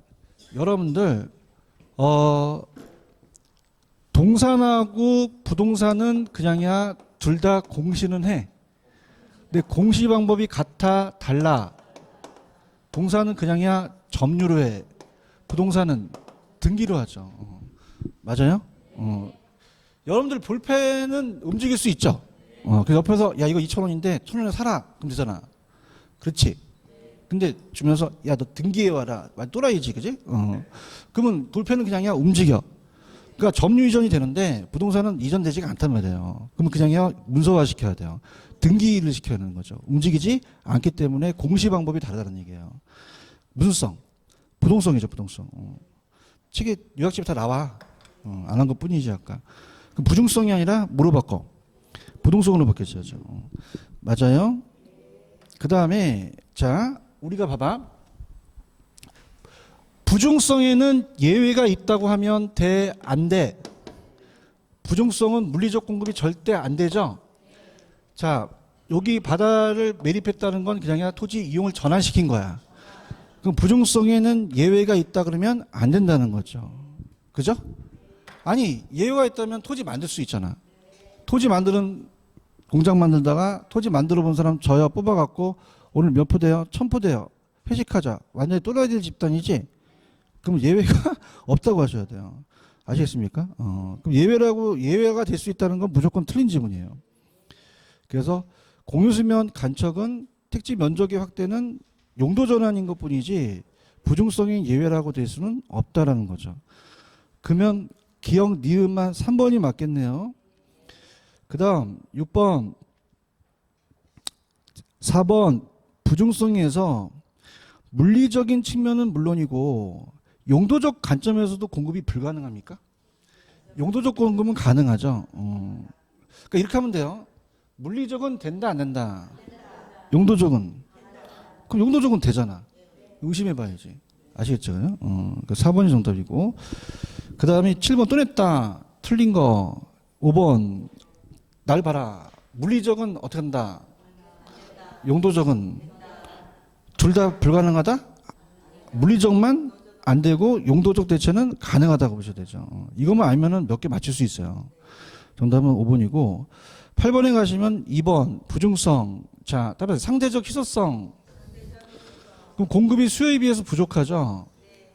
여러분들 동산하고 부동산은 그냥이야 둘 다 공시는 해. 근데 공시 방법이 같아 달라. 동산은 그냥이야 점유로 해. 부동산은 등기로 하죠. 맞아요? 여러분들 볼펜은 움직일 수 있죠. 그래서 옆에서 야 이거 2,000원인데 1,000원에 사라. 그럼 되잖아. 그렇지. 근데 주면서 야 너 등기해 와라. 또라이지, 그지? 그러면 볼펜은 그냥이야 움직여. 그러니까 점유 이전이 되는데 부동산은 이전되지가 않단 말이에요. 그러면 그냥이야 문서화 시켜야 돼요. 등기를 시켜야 하는 거죠. 움직이지 않기 때문에 공시 방법이 다르다는 얘기예요. 무슨 성? 부동성이죠, 부동성. 책에 요약집에 다 나와. 안 한 것 뿐이지 아까. 그럼 부중성이 아니라 뭐로 바꿔? 부동성으로 바뀌어야죠. 맞아요? 그 다음에 자 우리가 봐봐. 부중성에는 예외가 있다고 하면 돼, 안 돼? 부중성은 물리적 공급이 절대 안 되죠? 자 여기 바다를 매립했다는 건 그냥 토지 이용을 전환시킨 거야. 그럼 부중성에는 예외가 있다 그러면 안 된다는 거죠. 그죠? 아니 예외가 있다면 토지 만들 수 있잖아. 토지 만드는 공장 만들다가 토지 만들어 본 사람 저야 뽑아갖고 오늘 몇 포대요? 1,000포대요. 회식하자. 완전히 또라이들 집단이지? 그럼 예외가 없다고 하셔야 돼요. 아시겠습니까? 그럼 예외가 될 수 있다는 건 무조건 틀린 지문이에요. 그래서 공유수면 간척은 택지 면적의 확대는 용도 전환인 것 뿐이지 부중성이 예외라고 될 수는 없다라는 거죠. 그러면 기억 니은만 3번이 맞겠네요. 그 다음 6번 4번 부중성에서 물리적인 측면은 물론이고 용도적 관점에서도 공급이 불가능합니까? 용도적 공급은 가능하죠. 그러니까 이렇게 하면 돼요. 물리적은 된다 안 된다? 용도적은? 그럼 용도적은 되잖아. 의심해봐야지. 아시겠죠? 그 4번이 정답이고 그 다음에 7번 또 냈다. 틀린 거 5번 날 봐라. 물리적은 어떻게 한다? 용도적은? 둘 다 불가능하다? 물리적만 안 되고 용도적 대체는 가능하다고 보셔야 되죠. 이것만 알면은 몇 개 맞출 수 있어요. 정답은 5번이고 8번에 가시면 2번 부중성 자, 따라서 상대적 희소성. 그럼 공급이 수요에 비해서 부족하죠.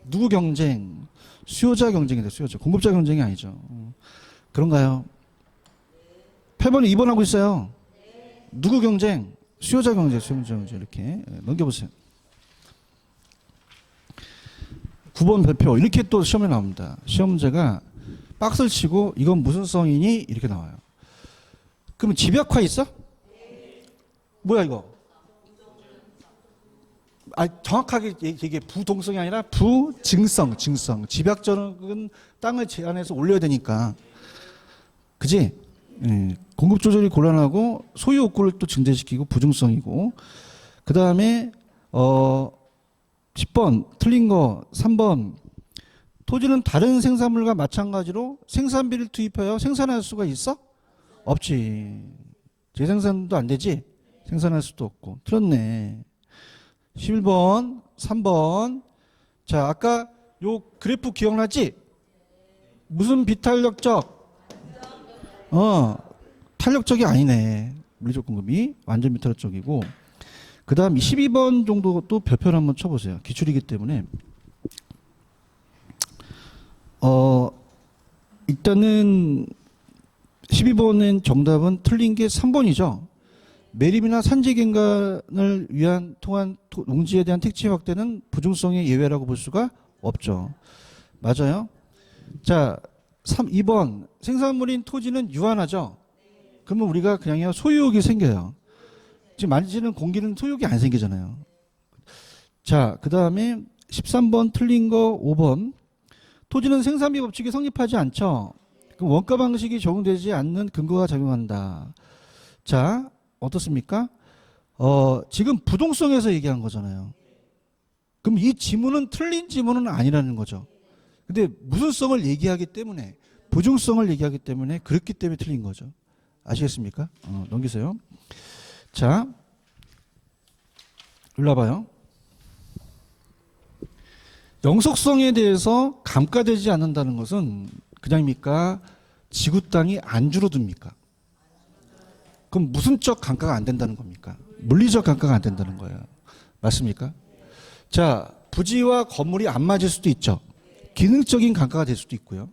누구 경쟁? 수요자 경쟁이다. 수요자. 공급자 경쟁이 아니죠. 그런가요? 8번, 2번 하고 있어요. 누구 경쟁? 수요자 경쟁, 수요자 경쟁. 이렇게 넘겨보세요. 9번 별표. 이렇게 또 시험에 나옵니다. 시험 문제가 박스를 치고 이건 무슨 성이니? 이렇게 나와요. 그러면 집약화 있어? 뭐야 이거? 정확하게 이게 부동성이 아니라 부증성, 증성. 집약적은 땅을 제한해서 올려야 되니까. 그지? 공급 조절이 곤란하고 소유 욕구를 또 증대시키고 부증성이고. 그 다음에 10번 틀린 거 3번 토지는 다른 생산물과 마찬가지로 생산비를 투입하여 생산할 수가 있어? 없지. 재생산도 안 되지? 생산할 수도 없고. 틀렸네. 11번 3번 자 아까 요 그래프 기억나지? 무슨 비탄력적? 탄력적이 아니네. 물리적 공급이 완전 비탄력적이고. 그 다음 12번 정도 또 별표를 한번 쳐보세요. 기출이기 때문에. 일단은 12번은 정답은 틀린 게 3번이죠. 매립이나 산지 갱간을 위한 통한 농지에 대한 택지 확대는 부중성의 예외라고 볼 수가 없죠. 맞아요? 자, 2번 생산물인 토지는 유한하죠. 그러면 우리가 그냥 소유욕이 생겨요. 지금 만지는 공기는 소유욕이 안 생기잖아요. 자, 그 다음에 13번 틀린 거 5번 토지는 생산비 법칙이 성립하지 않죠. 그럼 원가 방식이 적용되지 않는 근거가 작용한다. 자, 어떻습니까? 지금 부동성에서 얘기한 거잖아요. 그럼 이 지문은 틀린 지문은 아니라는 거죠. 근데 무슨성을 얘기하기 때문에 부중성을 얘기하기 때문에 그렇기 때문에 틀린 거죠. 아시겠습니까? 넘기세요. 자, 일로 와봐요. 영속성에 대해서 감가되지 않는다는 것은 그냥입니까? 지구 땅이 안 줄어듭니까? 그럼 무슨적 감가가 안 된다는 겁니까? 물리적 감가가 안 된다는 거예요. 맞습니까? 자, 부지와 건물이 안 맞을 수도 있죠. 기능적인 감가가 될 수도 있고요.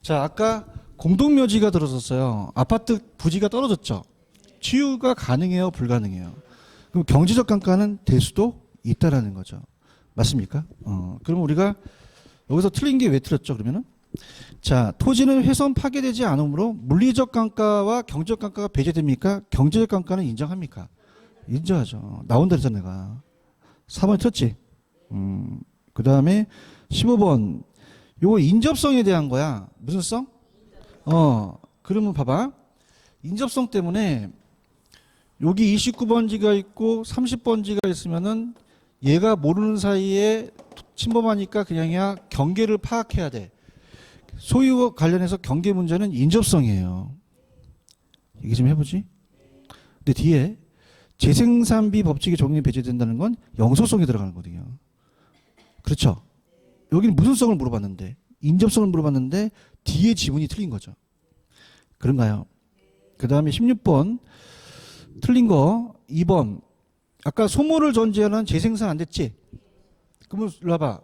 자, 아까 공동묘지가 들어섰어요. 아파트 부지가 떨어졌죠. 치유가 가능해요, 불가능해요? 그럼 경제적 감가는 될 수도 있다라는 거죠. 맞습니까? 그럼 우리가 여기서 틀린 게 왜 틀렸죠, 그러면은? 자, 토지는 훼손 파괴되지 않으므로 물리적 감가와 경제적 감가가 배제됩니까? 경제적 감가는 인정합니까? 인정하죠. 나온다 그랬잖아, 내가. 4번 틀렸지? 그 다음에 15번. 요거 인접성에 대한 거야. 무슨 성? 그러면 봐봐. 인접성 때문에 여기 29번지가 있고 30번지가 있으면은 얘가 모르는 사이에 침범하니까 그냥이야 경계를 파악해야 돼. 소유와 관련해서 경계 문제는 인접성이에요. 얘기 좀 해보지. 근데 뒤에 재생산비 법칙이 적용이 배제된다는 건 영소성이 들어가는 거거든요. 그렇죠? 여기는 무슨 성을 물어봤는데 인접성을 물어봤는데 뒤에 지문이 틀린 거죠. 그런가요? 그 다음에 16번 틀린 거 2번 아까 소모를 전제하는 재생산 안 됐지? 그러면 일로 와봐.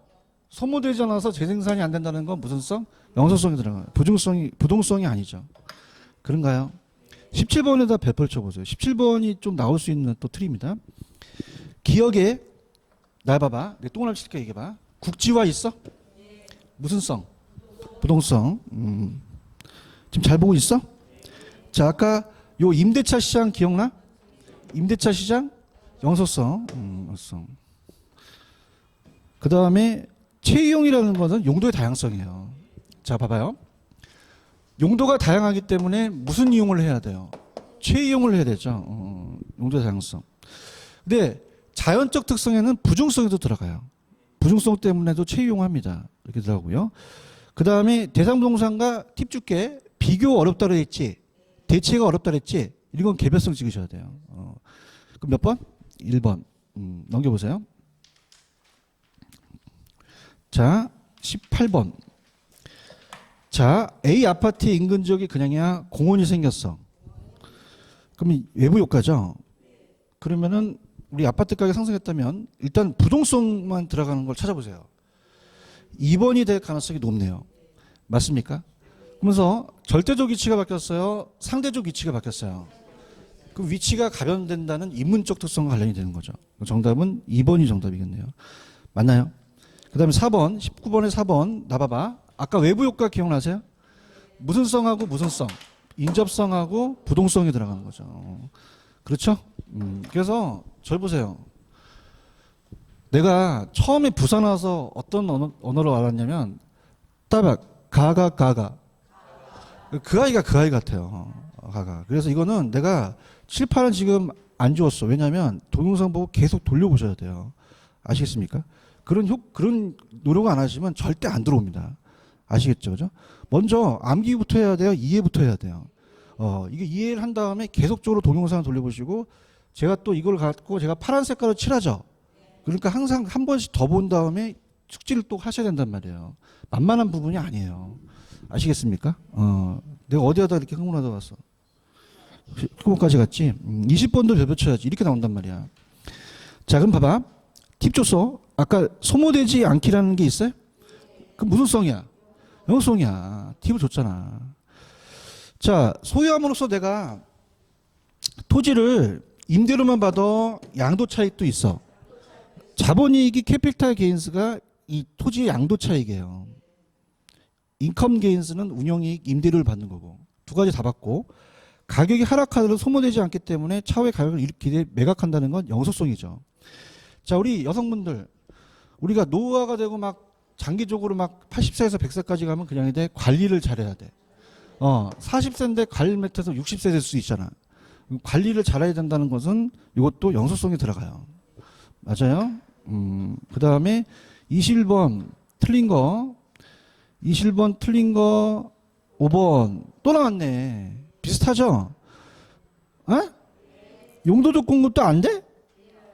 소모되지 않아서 재생산이 안 된다는 건 무슨 성? 영소성이 들어가요. 부동성이 아니죠. 그런가요? 17번에다 별표를 쳐보세요. 17번이 좀 나올 수 있는 또 틀입니다. 기억에 날 봐봐. 내 똥을 칠게 얘기해봐. 국지화 있어? 무슨 성? 부동성. 지금 잘 보고 있어? 자, 아까 요 임대차 시장 기억나? 임대차 시장? 영소성. 영소성. 그 다음에 채이용이라는 것은 용도의 다양성이에요. 자, 봐봐요. 용도가 다양하기 때문에 무슨 이용을 해야 돼요? 채이용을 해야 되죠. 용도의 다양성. 근데 자연적 특성에는 부중성에도 들어가요. 부중성 때문에도 채이용합니다. 이렇게 들어가고요. 그 다음에 대상부동산과 팁 줄게. 비교 어렵다고 했지. 대체가 어렵다고 했지. 이건 개별성 찍으셔야 돼요. 그럼 몇 번? 1번. 넘겨보세요. 자, 18번. 자, A 아파트의 인근 지역이 그냥이야 공원이 생겼어. 그럼 외부 효과죠. 그러면은 우리 아파트 가격 상승했다면 일단 부동성만 들어가는 걸 찾아보세요. 2번이 될 가능성이 높네요. 맞습니까? 그러면서 절대적 위치가 바뀌었어요. 상대적 위치가 바뀌었어요. 그 위치가 가변된다는 인문적 특성과 관련이 되는 거죠. 정답은 2번이 정답이겠네요. 맞나요? 그 다음에 4번, 19번에 4번 나봐봐. 아까 외부 효과 기억나세요? 무슨 성하고 무슨 성, 인접성하고 부동성이 들어가는 거죠. 그렇죠? 그래서 절 보세요. 내가 처음에 부산 와서 어떤 언어로 알았냐면 따박 가가 그 아이가 그 아이 같아요. 가가. 그래서 이거는 내가 칠판은 지금 안 지웠어. 왜냐하면 동영상 보고 계속 돌려보셔야 돼요. 아시겠습니까? 그런 노력을 안 하시면 절대 안 들어옵니다. 아시겠죠? 그죠? 먼저 암기부터 해야 돼요. 이해부터 해야 돼요. 이게 이해를 한 다음에 계속적으로 동영상을 돌려보시고 제가 또 이걸 갖고 제가 파란 색깔로 칠하죠. 그러니까 항상 한 번씩 더 본 다음에 숙지를 또 하셔야 된단 말이에요. 만만한 부분이 아니에요. 아시겠습니까? 내가 어디 하다 이렇게 흥분하다 왔어. 19번까지 갔지? 20번도 별표쳐야지. 이렇게 나온단 말이야. 자, 그럼 봐봐. 팁 줬어. 아까 소모되지 않기라는 게 있어요? 그 무슨 성이야? 영성이야. 팁을 줬잖아. 자, 소유함으로써 내가 토지를 임대료만 받아 양도 차익도 있어. 자본이익이 캐피탈 게인스가 이 토지의 양도 차익이에요. 인컴 게인스는 운영이익 임대료를 받는 거고. 두 가지 다 받고 가격이 하락하더라도 소모되지 않기 때문에 차후에 가격을 이렇게 매각한다는 건 영속성이죠. 자, 우리 여성분들 우리가 노후화가 되고 막 장기적으로 막 80세에서 100세까지 가면 그냥 돼 관리를 잘해야 돼. 40세인데 관리 못해서 60세 될 수 있잖아. 관리를 잘해야 된다는 것은 이것도 영속성이 들어가요. 맞아요? 그 다음에 21번 틀린 거 21번 틀린 거 5번 또 나왔네. 비슷하죠? 용도적 공급도 안 돼?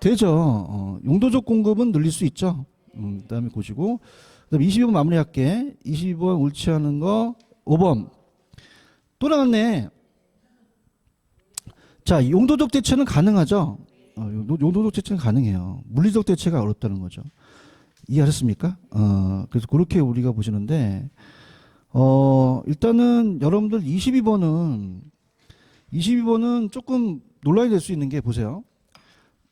되죠. 용도적 공급은 늘릴 수 있죠. 그 다음에 보시고 그 다음에 22번 마무리할게. 22번 옳지 않은 거 5번 또 나왔네. 자, 용도적 대체는 가능하죠. 용도적 대체는 가능해요. 물리적 대체가 어렵다는 거죠. 이해하셨습니까? 그래서 그렇게 우리가 보시는데 일단은 여러분들 22번은 조금 논란이 될 수 있는 게 보세요.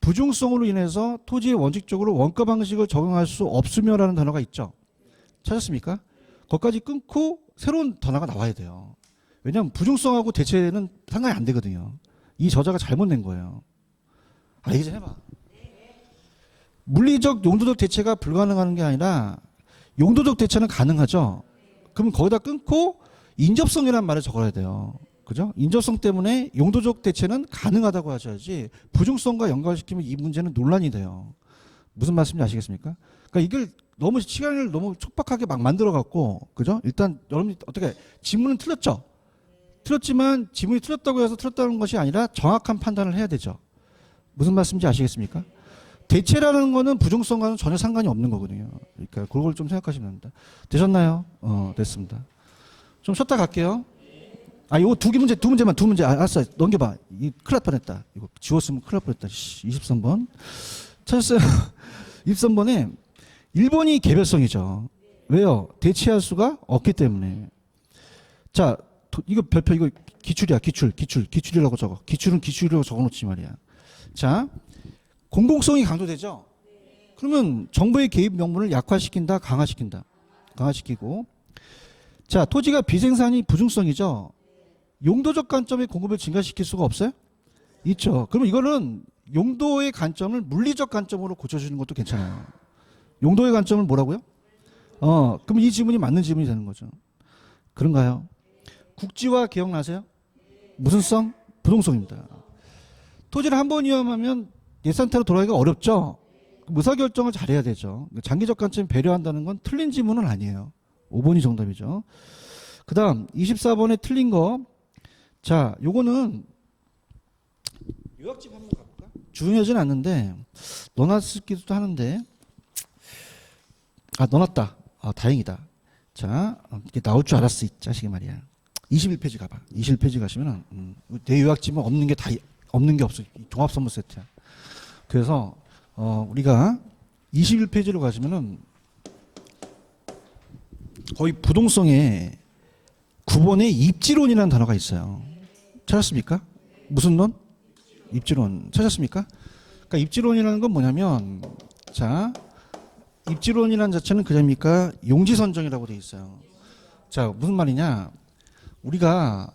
부중성으로 인해서 토지에 원칙적으로 원가 방식을 적용할 수 없으며라는 단어가 있죠. 찾았습니까? 거기까지 끊고 새로운 단어가 나와야 돼요. 왜냐하면 부중성하고 대체는 상관이 안 되거든요. 이 저자가 잘못 낸 거예요. 이제 해봐. 물리적 용도적 대체가 불가능한 게 아니라 용도적 대체는 가능하죠. 그럼 거기다 끊고 인접성이라는 말을 적어야 돼요. 그죠? 인접성 때문에 용도적 대체는 가능하다고 하셔야지 부중성과 연관시키면 이 문제는 논란이 돼요. 무슨 말씀인지 아시겠습니까? 그러니까 이걸 너무 시간을 너무 촉박하게 막 만들어 갖고 그죠? 일단 여러분이 어떻게 지문은 틀렸죠? 틀렸지만 지문이 틀렸다고 해서 틀렸다는 것이 아니라 정확한 판단을 해야 되죠. 무슨 말씀인지 아시겠습니까? 대체라는 거는 부중성과는 전혀 상관이 없는 거거든요. 그러니까 그걸 좀 생각하시면 됩니다. 되셨나요? 됐습니다. 좀 쉬었다 갈게요. 이거 두 문제만. 알았어. 넘겨봐. 이 큰일 날 뻔했다. 이거 지웠으면 큰일 날 뻔했다. 23번. 찾았어요. 23번에 1번이 개별성이죠. 왜요? 대체할 수가 없기 때문에. 자, 이거 별표, 이거 기출이야. 기출이라고 적어. 기출은 기출이라고 적어놓지 말이야. 자, 공공성이 강조되죠? 그러면 정부의 개입 명분을 약화시킨다, 강화시킨다. 강화시키고. 자, 토지가 비생산이 부중성이죠? 용도적 관점의 공급을 증가시킬 수가 없어요? 있죠. 그러면 이거는 용도의 관점을 물리적 관점으로 고쳐주는 것도 괜찮아요. 용도의 관점을 뭐라고요? 그럼 이 지문이 맞는 지문이 되는 거죠. 그런가요? 국지화 기억나세요? 무슨 성? 부동성입니다. 토지를 한 번 이용하면 예산태로 돌아가기가 어렵죠? 의사결정을 잘해야 되죠. 장기적 관점을 배려한다는 건 틀린 지문은 아니에요. 5번이 정답이죠. 그 다음 24번에 틀린 거. 자, 요거는 요약집 한번 가볼까? 중요하진 않는데 넣어놨기도 하는데 넣어놨다. 다행이다. 자, 이게 나올 줄 알았어 이 자식이 말이야. 21페이지 가봐. 21페이지 가시면은 내 요약집은 없는 게 없어. 종합선물 세트야. 그래서 우리가 21페이지로 가시면은 거의 부동성에 9번에 입지론이라는 단어가 있어요. 찾았습니까? 무슨 론? 입지론. 찾았습니까? 그러니까 입지론이라는 건 뭐냐면, 자, 입지론이라는 자체는 그냥입니까? 용지선정이라고 돼 있어요. 자, 무슨 말이냐? 우리가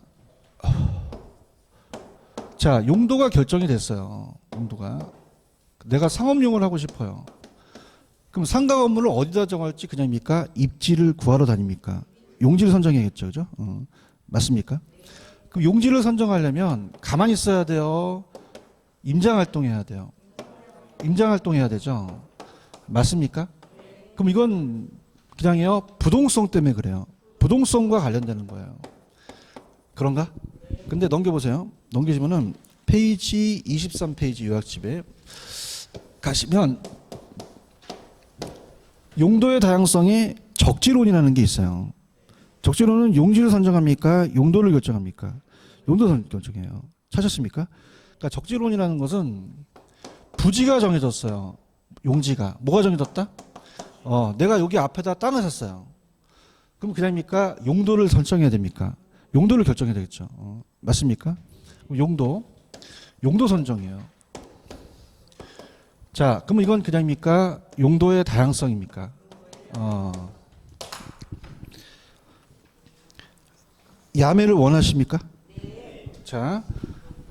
자, 용도가 결정이 됐어요. 용도가. 내가 상업용을 하고 싶어요. 그럼 상가 건물을 어디다 정할지 그냥입니까? 입지를 구하러 다닙니까? 용지를 선정해야겠죠. 그죠? 맞습니까? 그럼 용지를 선정하려면 가만히 있어야 돼요. 임장활동해야 돼요. 임장활동해야 되죠. 맞습니까? 그럼 이건 그냥요. 부동성 때문에 그래요. 부동성과 관련되는 거예요. 그런가? 근데 넘겨보세요. 넘기시면은 페이지 23페이지 요약집에 가시면 용도의 다양성에 적지론이라는 게 있어요. 적지론은 용지를 선정합니까? 용도를 결정합니까? 용도를 결정해요. 찾았습니까? 그러니까 적지론이라는 것은 부지가 정해졌어요. 용지가. 뭐가 정해졌다? 내가 여기 앞에다 땅을 샀어요. 그럼 그냥입니까? 용도를 설정해야 됩니까? 용도를 결정해야 되겠죠. 맞습니까? 용도 선정이에요. 자, 그럼 이건 그냥입니까? 용도의 다양성입니까? 야매를 원하십니까? 자,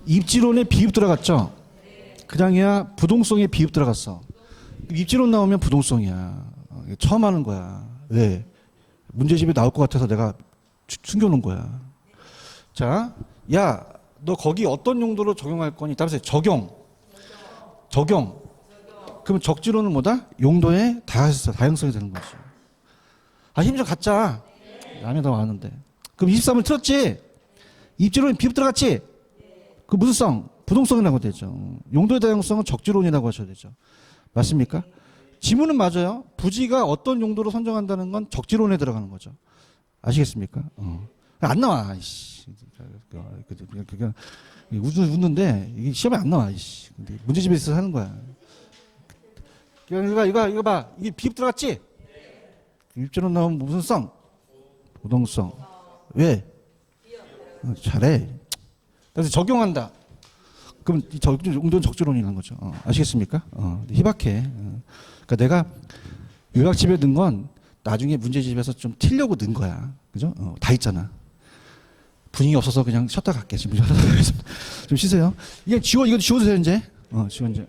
입지론에 비읍 들어갔죠? 그냥이야 부동성에 비읍 들어갔어. 입지론 나오면 부동성이야. 처음 하는 거야. 왜? 문제집에 나올 것 같아서 내가 숨겨놓은 거야. 자, 야, 너 거기 어떤 용도로 적용할 거니? 따라서 적용. 그럼 적지론은 뭐다? 용도의 다양성이 되는 거지. 힘 좀 갖자. 남이 더 많은데. 그럼 23을 틀었지? 입지론에 비읍 들어갔지? 그 무슨 성? 부동성이라고 되죠. 용도의 다양성은 적지론이라고 하셔야 되죠. 맞습니까? 지문은 맞아요. 부지가 어떤 용도로 선정한다는 건 적지론에 들어가는 거죠. 아시겠습니까? 안 나와. 그냥 웃는데 이게 시험에 안 나와. 문제집에서 하는 거야. 이거 봐. 이게 비읍 들어갔지? 입지론 나오면 무슨 성? 부동성. 왜? 잘해. 그래서 적용한다. 그럼 용도는 적지론이라는 거죠. 아시겠습니까? 희박해. 그러니까 내가 요약집에 넣은 건 나중에 문제집에서 좀 틀려고 넣은 거야. 그죠? 다 있잖아. 분위기 없어서 그냥 쉬었다 갈게. 지금 좀 쉬세요. 이거 지워주세요, 이제. 지워 이제.